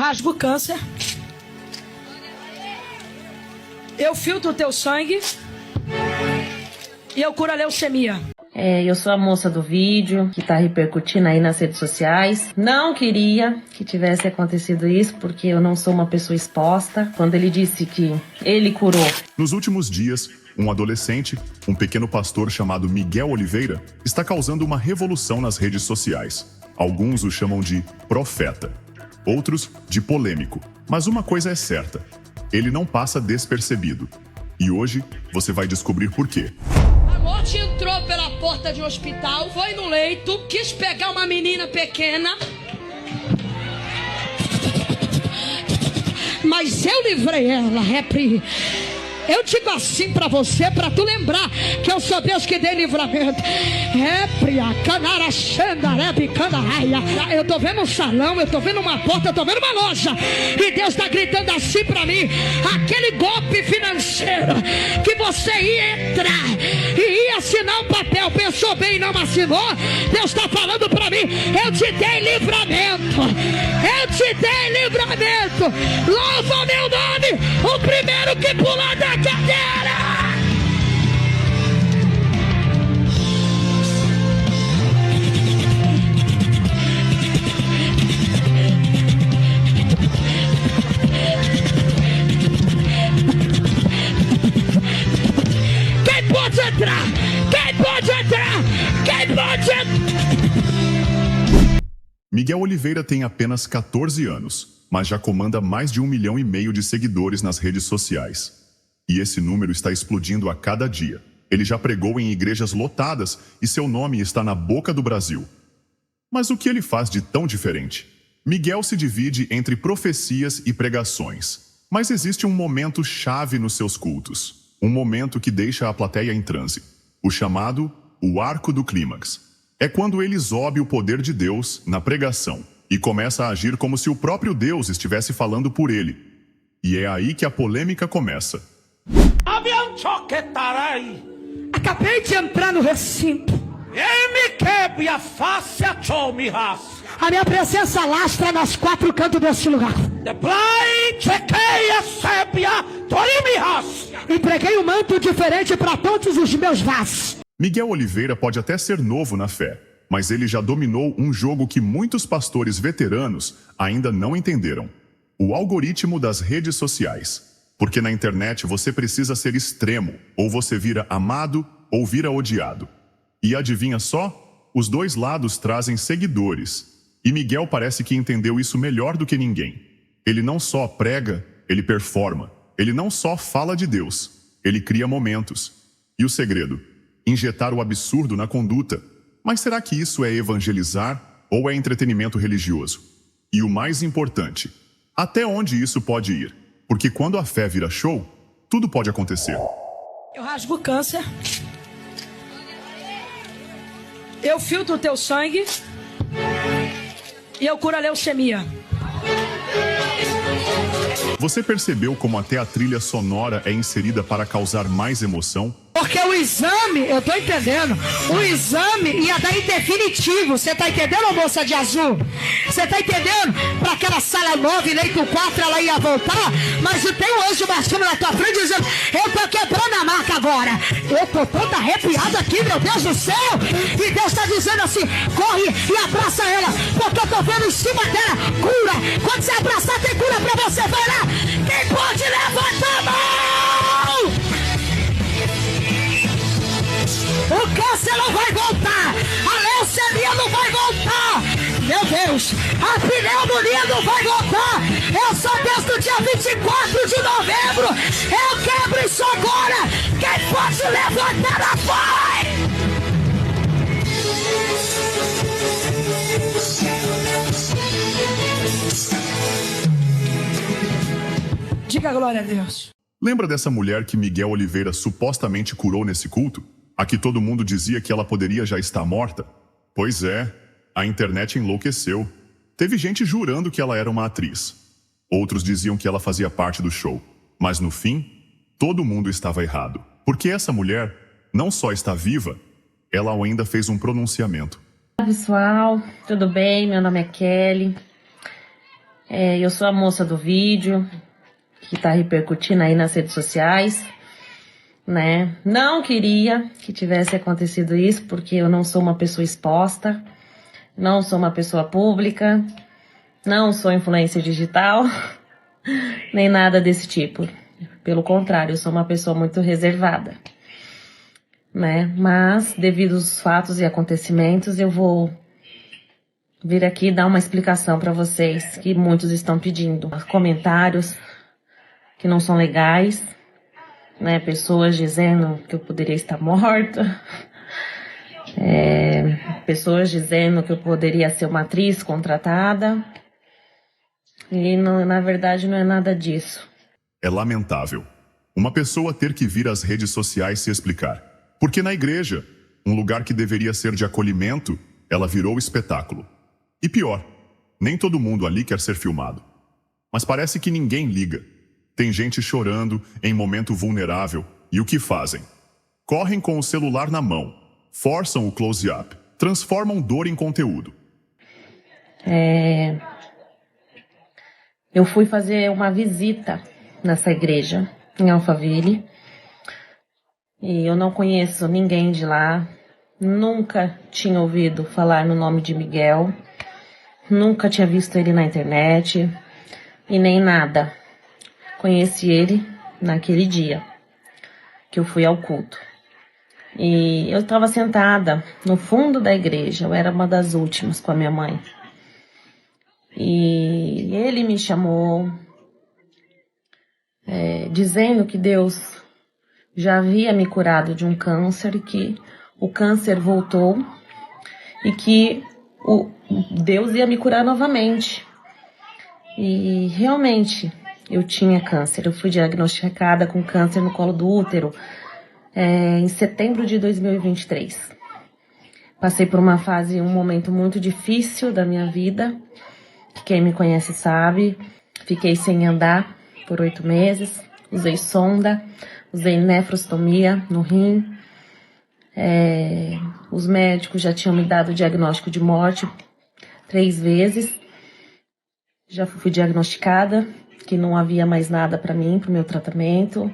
rasgo o câncer. Eu filtro o teu sangue. E eu curo a leucemia. Eu sou a moça do vídeo que tá repercutindo aí nas redes sociais. Não queria que tivesse acontecido isso, porque eu não sou uma pessoa exposta. Quando ele disse que ele curou. Nos últimos dias, um adolescente, um pequeno pastor chamado Miguel Oliveira, está causando uma revolução nas redes sociais. Alguns o chamam de profeta, outros de polêmico. Mas uma coisa é certa, ele não passa despercebido. E hoje você vai descobrir por quê. A morte entrou pela porta de um hospital, foi no leito, quis pegar uma menina pequena. Mas eu livrei ela, Eu digo assim pra você, pra tu lembrar que eu sou Deus que dei livramento. Eu tô vendo um salão, eu tô vendo uma porta, eu tô vendo uma loja. E Deus tá gritando assim pra mim: aquele golpe financeiro que você ia entrar e ia assinar um papel, pensou bem e não assinou. Deus tá falando pra mim: eu te dei livramento. Eu te dei livramento. Louva o meu nome. O primeiro que pular da cadeira. Quem pode entrar? Quem pode entrar? Quem pode entrar? Miguel Oliveira tem apenas 14 anos, mas já comanda mais de 1,5 milhão de seguidores nas redes sociais. E esse número está explodindo a cada dia. Ele já pregou em igrejas lotadas e seu nome está na boca do Brasil. Mas o que ele faz de tão diferente? Miguel se divide entre profecias e pregações. Mas existe um momento chave nos seus cultos. Um momento que deixa a plateia em transe. O chamado, o arco do clímax. É quando ele exobe o poder de Deus na pregação e começa a agir como se o próprio Deus estivesse falando por ele. E é aí que a polêmica começa. Acabei de entrar no recinto. A minha presença lastra nas 4 cantos deste lugar. Entreguei um manto diferente para todos os meus vasos. Miguel Oliveira pode até ser novo na fé, mas ele já dominou um jogo que muitos pastores veteranos ainda não entenderam. O algoritmo das redes sociais. Porque na internet você precisa ser extremo, ou você vira amado, ou vira odiado. E adivinha só? Os dois lados trazem seguidores. E Miguel parece que entendeu isso melhor do que ninguém. Ele não só prega, ele performa. Ele não só fala de Deus, ele cria momentos. E o segredo? Injetar o absurdo na conduta. Mas será que isso é evangelizar ou é entretenimento religioso? E o mais importante, até onde isso pode ir? Porque quando a fé vira show, tudo pode acontecer. Eu rasgo o câncer. Eu filtro o teu sangue. E eu curo a leucemia. Você percebeu como até a trilha sonora é inserida para causar mais emoção? Porque o exame, eu tô entendendo, o exame ia dar em definitivo. Você tá entendendo, moça de azul? Você tá entendendo? Pra aquela sala 9, leito 4, ela ia voltar. Mas tem um anjo marchando na tua frente dizendo: eu tô quebrando a marca agora. Eu tô toda arrepiada aqui, meu Deus do céu. E Deus tá dizendo assim: corre e abraça ela, porque eu tô vendo em cima dela cura. Quando você abraçar, tem cura pra você. Vai lá. Quem pode levantar a mão? O câncer não vai voltar. A leucemia não vai voltar. Meu Deus, a pneumonia não vai voltar. Eu sou Deus do dia 24 de novembro. Eu quebro isso agora. Quem pode levantar a voz? Diga glória a Deus. Lembra dessa mulher que Miguel Oliveira supostamente curou nesse culto? A que todo mundo dizia que ela poderia já estar morta? Pois é, a internet enlouqueceu. Teve gente jurando que ela era uma atriz. Outros diziam que ela fazia parte do show. Mas no fim, todo mundo estava errado. Porque essa mulher não só está viva, ela ainda fez um pronunciamento. Olá pessoal, tudo bem? Meu nome é Kelly. Eu sou a moça do vídeo que tá repercutindo aí nas redes sociais, né? Não queria que tivesse acontecido isso, porque eu não sou uma pessoa exposta, não sou uma pessoa pública, não sou influencer digital, nem nada desse tipo. Pelo contrário, eu sou uma pessoa muito reservada, né? Mas, devido aos fatos e acontecimentos, eu vou vir aqui dar uma explicação para vocês, que muitos estão pedindo. Comentários que não são legais, né? Pessoas dizendo que eu poderia estar morta, pessoas dizendo que eu poderia ser uma atriz contratada, e não, na verdade não é nada disso. É lamentável uma pessoa ter que vir às redes sociais se explicar. Porque na igreja, um lugar que deveria ser de acolhimento, ela virou espetáculo. E pior, nem todo mundo ali quer ser filmado. Mas parece que ninguém liga. Tem gente chorando em momento vulnerável. E o que fazem? Correm com o celular na mão, forçam o close-up, transformam dor em conteúdo. Eu fui fazer uma visita nessa igreja, em Alphaville. E eu não conheço ninguém de lá. Nunca tinha ouvido falar no nome de Miguel. Nunca tinha visto ele na internet. E nem nada. Conheci ele naquele dia que eu fui ao culto. E eu estava sentada no fundo da igreja. Eu era uma das últimas com a minha mãe. E ele me chamou, dizendo que Deus já havia me curado de um câncer e que o câncer voltou e que Deus ia me curar novamente. E realmente eu tinha câncer. Eu fui diagnosticada com câncer no colo do útero em setembro de 2023. Passei por uma fase, um momento muito difícil da minha vida. Quem me conhece sabe. Fiquei sem andar por 8 meses. Usei sonda, usei nefrostomia no rim. Os médicos já tinham me dado o diagnóstico de morte 3 vezes. Já fui diagnosticada que não havia mais nada para mim, para o meu tratamento.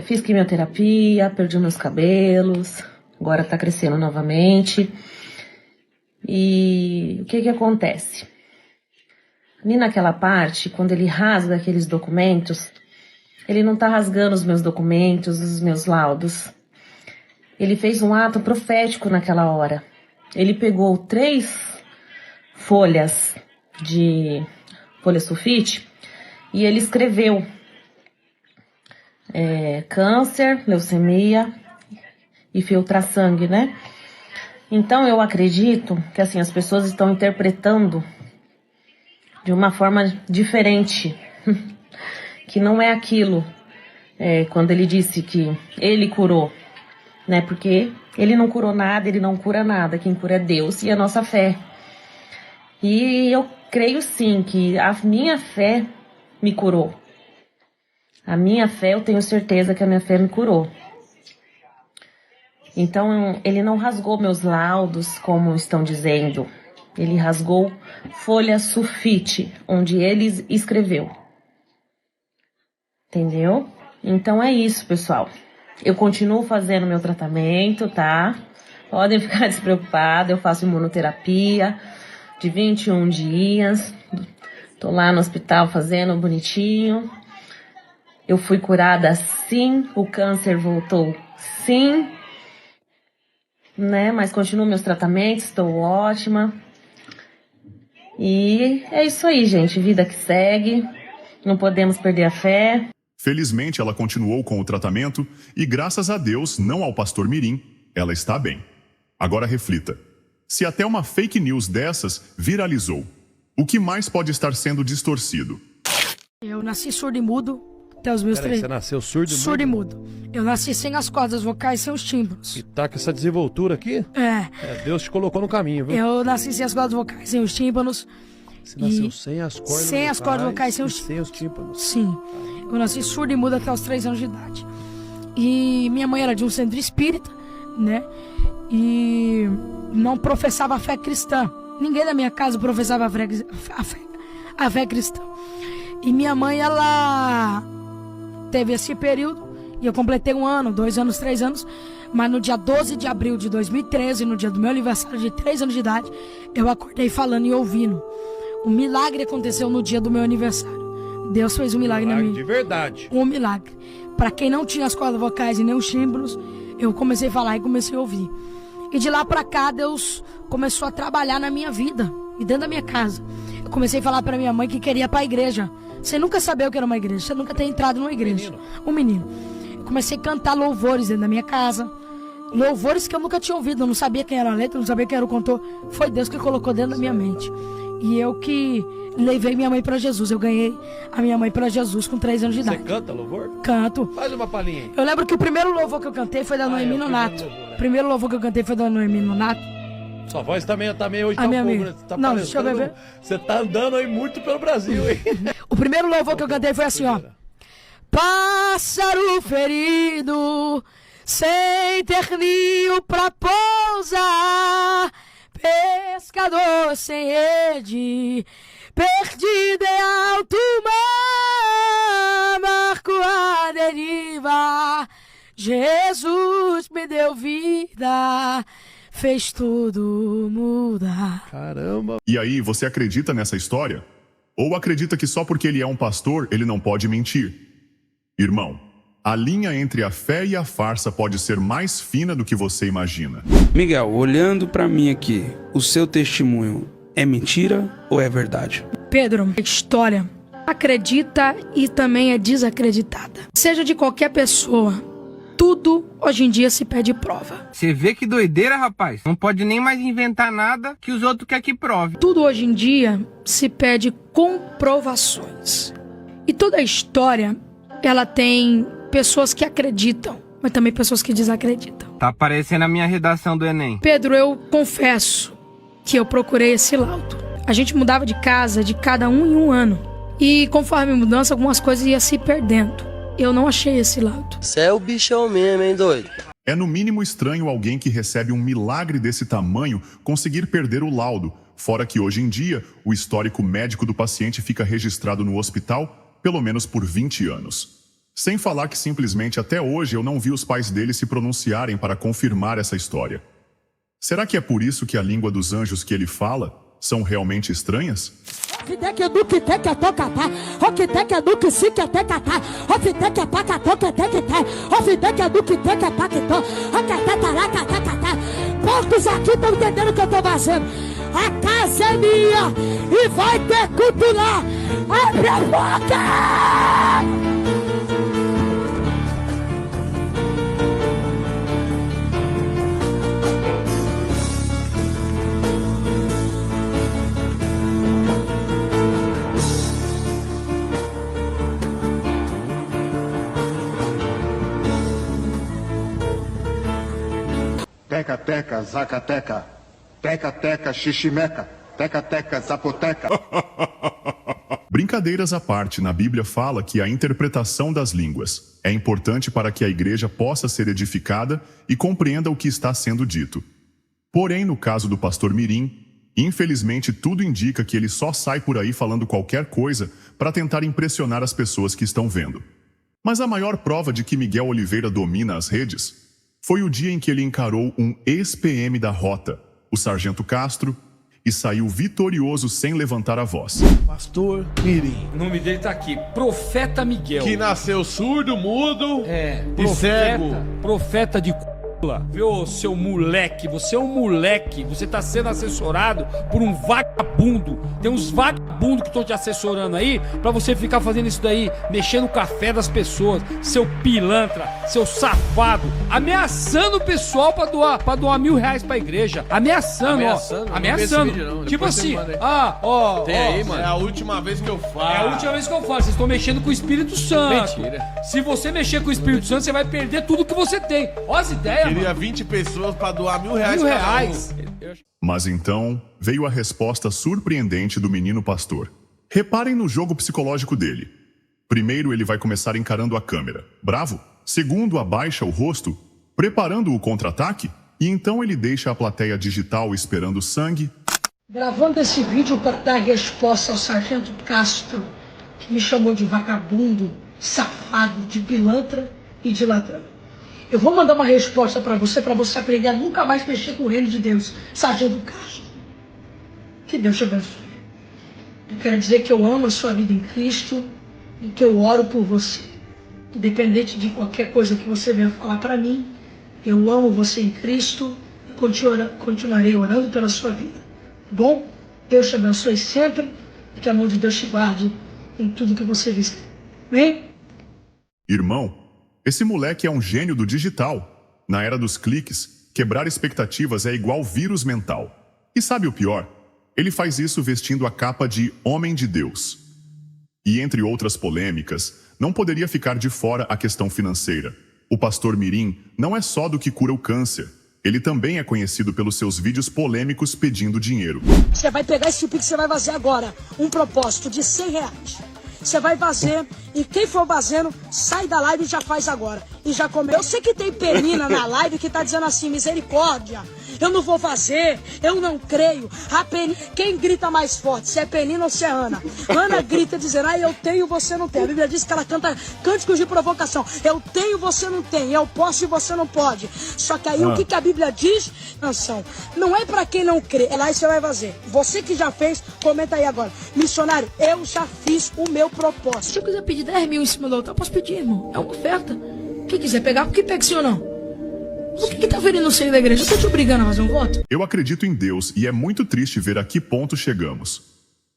Fiz quimioterapia, perdi meus cabelos, agora está crescendo novamente. E o que acontece? Ali naquela parte, quando ele rasga aqueles documentos, ele não está rasgando os meus documentos, os meus laudos. Ele fez um ato profético naquela hora. Ele pegou 3 folhas de folha sulfite e ele escreveu câncer, leucemia e filtrar sangue, né? Então eu acredito que assim as pessoas estão interpretando de uma forma diferente, que não é aquilo, quando ele disse que ele curou, né? Porque ele não curou nada, ele não cura nada, quem cura é Deus e a nossa fé. E eu creio sim que a minha fé me curou. A minha fé, eu tenho certeza que a minha fé me curou. Então, ele não rasgou meus laudos, como estão dizendo. Ele rasgou folha sulfite, onde ele escreveu. Entendeu? Então é isso, pessoal. Eu continuo fazendo meu tratamento, tá? Podem ficar despreocupados, eu faço imunoterapia de 21 dias. Tô lá no hospital fazendo bonitinho. Eu fui curada sim, o câncer voltou sim, né? Mas continuo meus tratamentos, estou ótima. E é isso aí, gente. Vida que segue. Não podemos perder a fé. Felizmente, ela continuou com o tratamento e, graças a Deus, não ao pastor Mirim, ela está bem. Agora reflita. Se até uma fake news dessas viralizou, o que mais pode estar sendo distorcido? Eu nasci surdo e mudo até os meus 3 anos. Você nasceu surdo e mudo? Surdo e mudo. Eu nasci sem as cordas vocais, sem os tímpanos. E tá com essa desenvoltura aqui? Deus te colocou no caminho, viu? Eu nasci sem as cordas vocais, sem os tímpanos. Você nasceu sem as cordas vocais? Sem as cordas vocais, sem os tímpanos. Sim. Eu nasci surdo e mudo até os 3 anos de idade. E minha mãe era de um centro espírita, né? E não professava a fé cristã. Ninguém da minha casa professava a fé cristã. E minha mãe, ela teve esse período, e eu completei 1 ano, 2 anos, 3 anos, mas no dia 12 de abril de 2013, no dia do meu aniversário de 3 anos de idade, eu acordei falando e ouvindo. Um milagre aconteceu no dia do meu aniversário. Deus fez um milagre na minha vida. De verdade. Um milagre. Para quem não tinha as cordas vocais e nem os símbolos, eu comecei a falar e comecei a ouvir. E de lá para cá, Deus começou a trabalhar na minha vida e dentro da minha casa. Eu comecei a falar para minha mãe que queria ir para a igreja. Você nunca sabia o que era uma igreja, você nunca tem entrado numa igreja. Um menino. Eu comecei a cantar louvores dentro da minha casa. Louvores que eu nunca tinha ouvido, eu não sabia quem era a letra, não sabia quem era o cantor. Foi Deus que colocou dentro da minha mente. E eu que levei minha mãe para Jesus. Eu ganhei a minha mãe para Jesus com 3 anos de idade. Você canta louvor? Canto. Faz uma palhinha aí. Eu lembro que o primeiro louvor que eu cantei foi da Noemi Nonato. O primeiro louvor que eu cantei foi da Noemi Nonato. Sua voz também hoje tá minha um pouco, amiga. né? Você tá Não, parecendo- deixa eu beber. Você tá andando aí muito pelo Brasil, hein? O primeiro louvor que eu cantei foi assim, ó. Pássaro ferido, sem ter ninho pra pousar, pescador sem rede, perdido em alto mar, marco a deriva. Jesus me deu vida, fez tudo mudar. Caramba. E aí, você acredita nessa história? Ou acredita que só porque ele é um pastor, ele não pode mentir? Irmão, a linha entre a fé e a farsa pode ser mais fina do que você imagina. Miguel, olhando pra mim aqui, o seu testemunho é mentira ou é verdade? Pedro, a história acredita e também é desacreditada. Seja de qualquer pessoa, tudo hoje em dia se pede prova. Você vê que doideira, rapaz. Não pode nem mais inventar nada que os outros querem que prove. Tudo hoje em dia se pede comprovações. E toda a história, ela tem pessoas que acreditam, mas também pessoas que desacreditam. Tá aparecendo a minha redação do Enem. Pedro, eu confesso que eu procurei esse laudo. A gente mudava de casa de cada um em 1 ano. E conforme a mudança, algumas coisas iam se perdendo. Eu não achei esse laudo. Você é o bichão mesmo, hein, doido? É no mínimo estranho alguém que recebe um milagre desse tamanho conseguir perder o laudo, fora que hoje em dia o histórico médico do paciente fica registrado no hospital pelo menos por 20 anos. Sem falar que simplesmente até hoje eu não vi os pais dele se pronunciarem para confirmar essa história. Será que é por isso que a língua dos anjos que ele fala são realmente estranhas? Poucos aqui estão entendendo o que eu estou fazendo. A casa é minha e vai ter culto lá. Abre a boca! Teca, teca, zacateca. Teca, teca, xiximeca. Teca, teca, zapoteca. Brincadeiras à parte, na Bíblia fala que a interpretação das línguas é importante para que a igreja possa ser edificada e compreenda o que está sendo dito. Porém, no caso do pastor Mirim, infelizmente tudo indica que ele só sai por aí falando qualquer coisa para tentar impressionar as pessoas que estão vendo. Mas a maior prova de que Miguel Oliveira domina as redes foi o dia em que ele encarou um ex-PM da Rota, o Sargento Castro, e saiu vitorioso sem levantar a voz. Pastor Mirim. O nome dele tá aqui, Profeta Miguel. Que nasceu surdo, mudo e cego. Profeta de c****. Viu, seu moleque? Você é um moleque. Você tá sendo assessorado por um vagabundo. Tem uns vagabundos que estão te assessorando aí pra você ficar fazendo isso daí, mexendo no café das pessoas. Seu pilantra, seu safado, ameaçando o pessoal pra doar R$1.000 pra igreja. Ameaçando. Vídeo, Tipo assim, Tem aí, mano. É a última vez que eu falo. É a última vez que eu falo. Vocês estão mexendo com o Espírito Santo. Mentira. Se você mexer com o Espírito Santo, você vai perder tudo que você tem. Olha as ideias, Queria mano. 20 pessoas pra doar R$1.000 R$1.000. Mas então veio a resposta surpreendente do menino pastor. Reparem no jogo psicológico dele. Primeiro ele vai começar encarando a câmera, bravo. Segundo, abaixa o rosto, preparando o contra-ataque. E então ele deixa a plateia digital esperando sangue, Gravando esse vídeo para dar resposta ao sargento Castro, que me chamou de vagabundo, safado, de pilantra e de ladrão. Eu vou mandar uma resposta para você aprender a nunca mais mexer com o reino de Deus, sargento Castro. Que Deus te abençoe. Eu quero dizer que eu amo a sua vida em Cristo e que eu oro por você. Independente de qualquer coisa que você venha falar para mim, eu amo você em Cristo e continuarei orando pela sua vida. Bom, Deus te abençoe sempre e que a mão de Deus te guarde em tudo que você fizer. Amém? Irmão, esse moleque é um gênio do digital. Na era dos cliques, quebrar expectativas é igual vírus mental. E sabe o pior? Ele faz isso vestindo a capa de homem de Deus. E entre outras polêmicas, não poderia ficar de fora a questão financeira. O pastor Mirim não é só do que cura o câncer. Ele também é conhecido pelos seus vídeos polêmicos pedindo dinheiro. Você vai pegar esse Pix, você vai fazer agora um propósito de R$100. Você vai fazer, e quem for fazendo, sai da live e já faz agora. E já comeu. Eu sei que tem penina na live que tá dizendo assim, misericórdia, eu não vou fazer, eu não creio. Quem grita mais forte, se é Penina ou se é Ana? Ana grita dizendo, eu tenho, você não tem. A Bíblia diz que ela canta cânticos de provocação. Eu tenho, você não tem. Eu posso e você não pode. Só que aí o que a Bíblia diz? Canção. Não é pra quem não crê. É lá e você vai fazer. Você que já fez, comenta aí agora. Missionário, eu já fiz o meu propósito. Se eu quiser pedir 10 mil em cima do altar, eu posso pedir, irmão. É uma oferta. Quem quiser pegar, por que pega sim ou não? Por que tá ferindo o seio da igreja? Eu tô te obrigando a fazer um voto? Eu acredito em Deus e é muito triste ver a que ponto chegamos.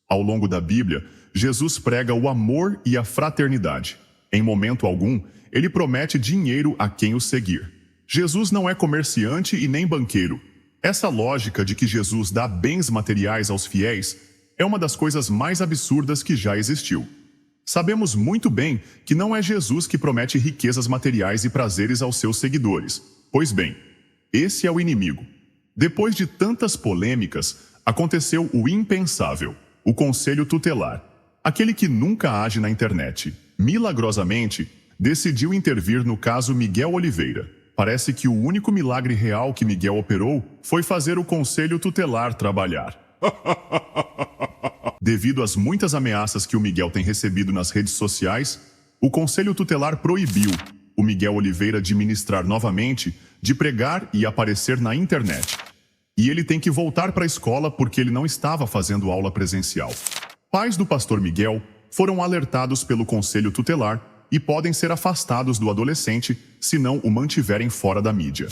Ao longo da Bíblia, Jesus prega o amor e a fraternidade. Em momento algum, ele promete dinheiro a quem o seguir. Jesus não é comerciante e nem banqueiro. Essa lógica de que Jesus dá bens materiais aos fiéis é uma das coisas mais absurdas que já existiu. Sabemos muito bem que não é Jesus que promete riquezas materiais e prazeres aos seus seguidores. Pois bem, esse é o inimigo. Depois de tantas polêmicas, aconteceu o impensável, o Conselho Tutelar. Aquele que nunca age na internet, milagrosamente, decidiu intervir no caso Miguel Oliveira. Parece que o único milagre real que Miguel operou foi fazer o Conselho Tutelar trabalhar. Devido às muitas ameaças que o Miguel tem recebido nas redes sociais, o Conselho Tutelar proibiu o Miguel Oliveira de ministrar novamente, de pregar e aparecer na internet. E ele tem que voltar para a escola porque ele não estava fazendo aula presencial. Pais do pastor Miguel foram alertados pelo Conselho Tutelar e podem ser afastados do adolescente se não o mantiverem fora da mídia.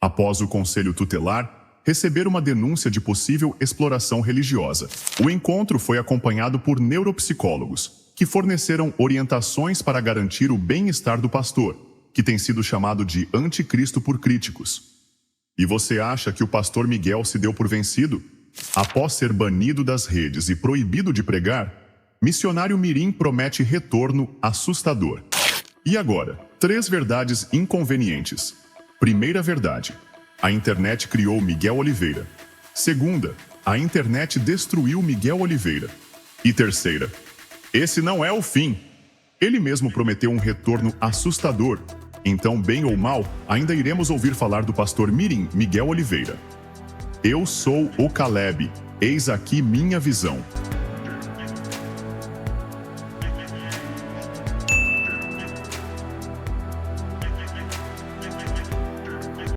Após o Conselho Tutelar receber uma denúncia de possível exploração religiosa, o encontro foi acompanhado por neuropsicólogos, que forneceram orientações para garantir o bem-estar do pastor, que tem sido chamado de anticristo por críticos. E você acha que o pastor Miguel se deu por vencido? Após ser banido das redes e proibido de pregar, missionário Mirim promete retorno assustador. E agora, 3 verdades inconvenientes. Primeira verdade: a internet criou Miguel Oliveira. Segunda, a internet destruiu Miguel Oliveira. E terceira, esse não é o fim. Ele mesmo prometeu um retorno assustador. Então, bem ou mal, ainda iremos ouvir falar do pastor Mirim Miguel Oliveira. Eu sou o Caleb, eis aqui minha visão.